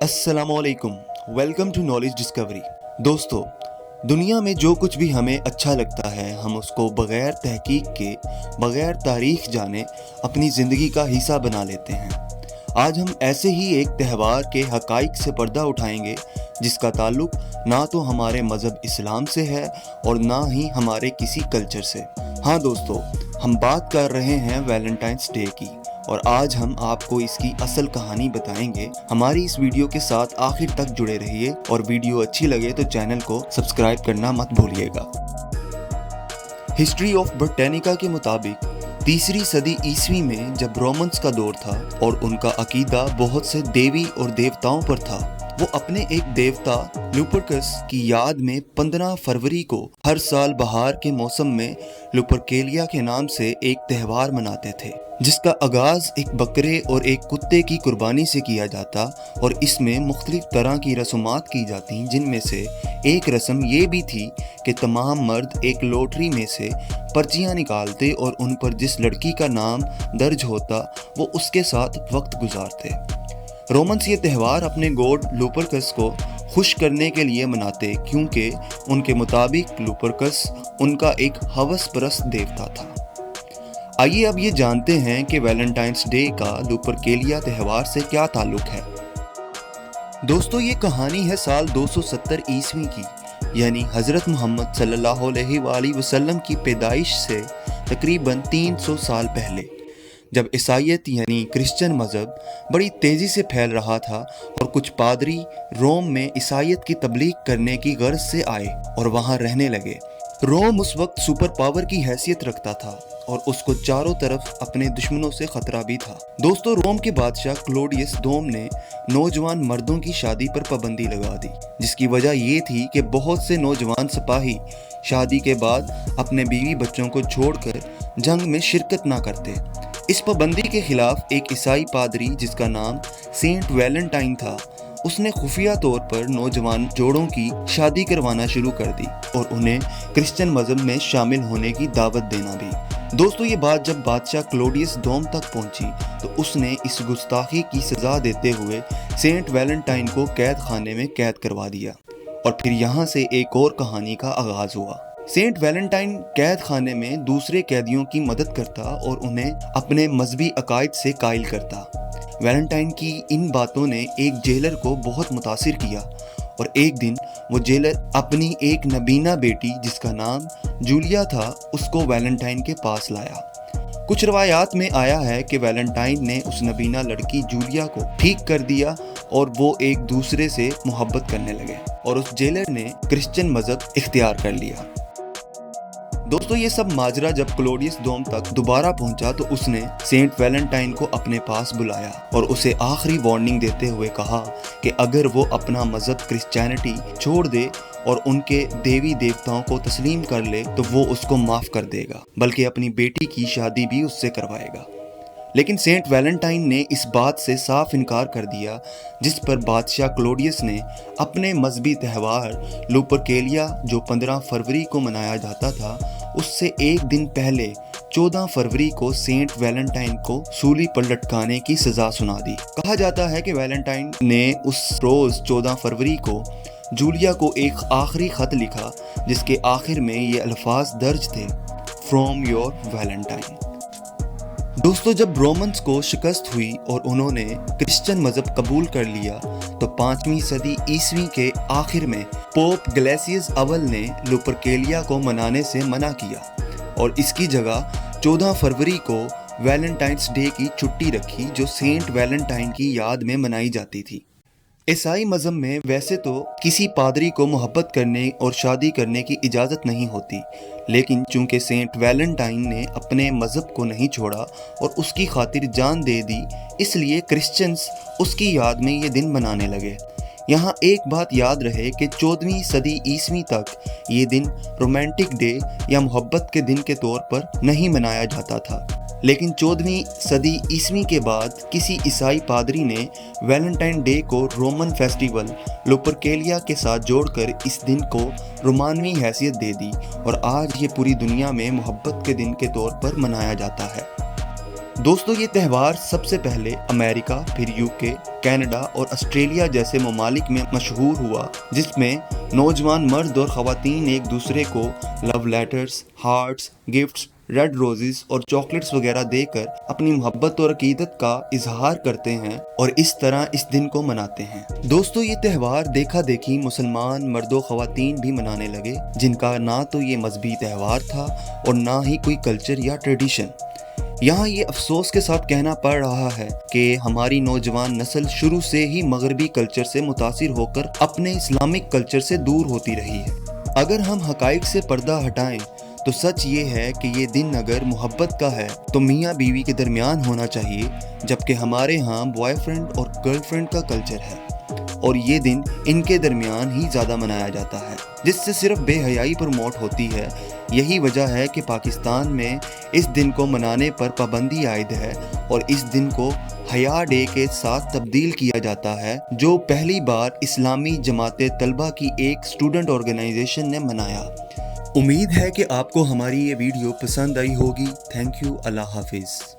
अस्सलाम वालेकुम, welcome to knowledge discovery. दोस्तों, दुनिया में जो कुछ भी हमें अच्छा लगता है हम उसको बग़ैर तहकीक के, बग़ैर तारीख़ जाने अपनी ज़िंदगी का हिस्सा बना लेते हैं। आज हम ऐसे ही एक त्यौहार के हक़ाइक़ से पर्दा उठाएंगे जिसका ताल्लुक़ ना तो हमारे मज़हब इस्लाम से है और ना ही हमारे किसी कल्चर से। हाँ दोस्तों, हम बात कर रहे हैं वैलेंटाइंस डे की और आज हम आपको इसकी असल कहानी बताएंगे। हमारी इस वीडियो के साथ आखिर तक जुड़े रहिए और वीडियो अच्छी लगे तो चैनल को सब्सक्राइब करना मत भूलिएगा। हिस्ट्री ऑफ ब्रिटानिका के मुताबिक 3री सदी ईस्वी में जब रोमन्स का दौर था और उनका अकीदा बहुत से देवी और देवताओं पर था, वो अपने एक देवता लुपरकस की याद में 15 फरवरी को हर साल बहार के मौसम में लुपरकेलिया के नाम से एक त्यौहार मनाते थे, जिसका आगाज एक बकरे और एक कुत्ते की कुर्बानी से किया जाता और इसमें मुख्तलिफ तरह की रस्मात की जाती, जिनमें से एक रस्म ये भी थी कि तमाम मर्द एक लॉटरी में से पर्चियाँ निकालते और उन पर जिस लड़की का नाम दर्ज होता वो उसके साथ वक्त गुजारते। रोमन्स ये त्यौहार अपने गॉड लुपरकस को खुश करने के लिए मनाते क्योंकि उनके मुताबिक लुपरकस उनका एक हवस परस्त देवता था। आइए अब ये जानते हैं कि वैलेंटाइंस डे का लुपरकेलिया त्यौहार से क्या ताल्लुक है। दोस्तों, ये कहानी है साल 270 ईस्वी की, यानी हज़रत मोहम्मद सल्लल्लाहु अलैहि वसल्लम की पैदाइश से तकरीबन 300 साल पहले, जब ईसाईयत यानी क्रिश्चियन मज़हब बड़ी तेज़ी से फैल रहा था और कुछ पादरी रोम में ईसाईयत की तबलीग करने की गर्ज से आए और वहाँ रहने लगे। रोम उस वक्त सुपर पावर की हैसियत रखता था और उसको चारों तरफ अपने दुश्मनों से खतरा भी था। दोस्तों, रोम के बादशाह क्लोडियस दोम ने नौजवान मर्दों की शादी पर पाबंदी लगा दी, जिसकी वजह ये थी कि बहुत से नौजवान सिपाही शादी के बाद अपने बीवी बच्चों को छोड़कर जंग में शिरकत ना करते। इस पाबंदी के खिलाफ एक ईसाई पादरी जिसका नाम सेंट वैलेंटाइन था, उसने खुफिया तौर पर नौजवान जोड़ों की शादी करवाना शुरू कर दी और उन्हें क्रिश्चियन मज़हब में शामिल होने की दावत देना भी। दोस्तों, ये बात जब बादशाह क्लोडियस दोम तक पहुंची तो उसने इस गुस्ताखी की सज़ा देते हुए सेंट वैलेंटाइन को कैद खाने में कैद करवा दिया और फिर यहाँ से एक और कहानी का आगाज़ हुआ। सेंट वैलेंटाइन कैद खाने में दूसरे कैदियों की मदद करता और उन्हें अपने मजहबी अकायद से कायल करता। वैलेंटाइन की इन बातों ने एक जेलर को बहुत मुतासिर किया और एक दिन वो जेलर अपनी एक नबीना बेटी जिसका नाम जूलिया था उसको वैलेंटाइन के पास लाया। कुछ रवायात में आया है कि वैलेंटाइन ने उस नबीना लड़की जूलिया को ठीक कर दिया और वो एक दूसरे से मोहब्बत करने लगे और उस जेलर ने क्रिश्चियन मज़हब इख्तियार कर लिया। दोस्तों, ये सब माजरा जब क्लोडियस दोम तक दोबारा पहुंचा तो उसने सेंट वैलेंटाइन को अपने पास बुलाया और उसे आखिरी वार्निंग देते हुए कहा कि अगर वो अपना मज़हब क्रिश्चियनिटी छोड़ दे और उनके देवी देवताओं को तस्लीम कर ले तो वो उसको माफ़ कर देगा, बल्कि अपनी बेटी की शादी भी उससे करवाएगा। लेकिन सेंट वैलेंटाइन ने इस बात से साफ इनकार कर दिया, जिस पर बादशाह क्लोडियस ने अपने मजहबी त्यौहार लुपरकेलिया जो 15 फरवरी को मनाया जाता था उससे एक दिन पहले 14 फरवरी को सेंट वैलेंटाइन को सूली पर लटकाने की सज़ा सुना दी। कहा जाता है कि वैलेंटाइन ने उस रोज़ 14 फरवरी को जूलिया को एक आखिरी ख़त लिखा जिसके आखिर में ये अल्फाज दर्ज थे, फ्रॉम योर वैलेंटाइन। दोस्तों, जब रोमन्स को शिकस्त हुई और उन्होंने क्रिश्चियन मज़हब कबूल कर लिया तो 5वीं सदी ईस्वी के आखिर में पोप ग्लेसियस अव्वल ने लुपरकेलिया को मनाने से मना किया और इसकी जगह 14 फरवरी को वैलेंटाइंस डे की छुट्टी रखी जो सेंट वैलेंटाइन की याद में मनाई जाती थी। ईसाई मज़हब में वैसे तो किसी पादरी को मोहब्बत करने और शादी करने की इजाज़त नहीं होती, लेकिन चूंकि सेंट वैलेंटाइन ने अपने मज़हब को नहीं छोड़ा और उसकी खातिर जान दे दी, इसलिए क्रिश्चियंस उसकी याद में ये दिन मनाने लगे। यहाँ एक बात याद रहे कि 14वीं सदी ईस्वी तक ये दिन रोमांटिक डे या मोहब्बत के दिन के तौर पर नहीं मनाया जाता था, लेकिन 14वीं सदी ईस्वी के बाद किसी ईसाई पादरी ने वैलेंटाइन डे को रोमन फेस्टिवल लुपरकेलिया के साथ जोड़कर इस दिन को रोमानवी हैसियत दे दी और आज ये पूरी दुनिया में मोहब्बत के दिन के तौर पर मनाया जाता है। दोस्तों ये त्यौहार सबसे पहले अमेरिका, फिर यूके, कनाडा और ऑस्ट्रेलिया जैसे ममालिक में मशहूर हुआ, जिसमें नौजवान मर्द और ख़वातीन एक दूसरे को love letters, hearts, gifts, red roses और चॉकलेट्स वगैरह देकर अपनी मोहब्बत और अकीदत का इजहार करते हैं और इस तरह इस दिन को मनाते हैं। दोस्तों ये त्यौहार देखा देखी मुसलमान मर्दों ख़वातीन भी मनाने लगे, जिनका ना तो ये मजहबी त्यौहार था और ना ही कोई कल्चर या ट्रेडिशन। यहाँ ये अफसोस के साथ कहना पड़ रहा है कि हमारी नौजवान नस्ल शुरू से ही मगरबी कल्चर से मुतासिर होकर अपने इस्लामिक कल्चर से दूर होती रही है। अगर हम हकाइक से पर्दा हटाएं तो सच ये है कि ये दिन अगर मोहब्बत का है तो मियाँ बीवी के दरमियान होना चाहिए, जबकि हमारे यहाँ बॉयफ्रेंड और गर्लफ्रेंड का कल्चर है और ये दिन इनके दरमियान ही ज़्यादा मनाया जाता है, जिससे सिर्फ बेहयाई प्रमोट होती है। यही वजह है कि पाकिस्तान में इस दिन को मनाने पर पाबंदी आयद है और इस दिन को हया डे के साथ तब्दील किया जाता है, जो पहली बार इस्लामी जमात तलबा की एक स्टूडेंट ऑर्गेनाइजेशन ने मनाया। उम्मीद है कि आपको हमारी ये वीडियो पसंद आई होगी। Thank you. अल्लाह हाफिज़।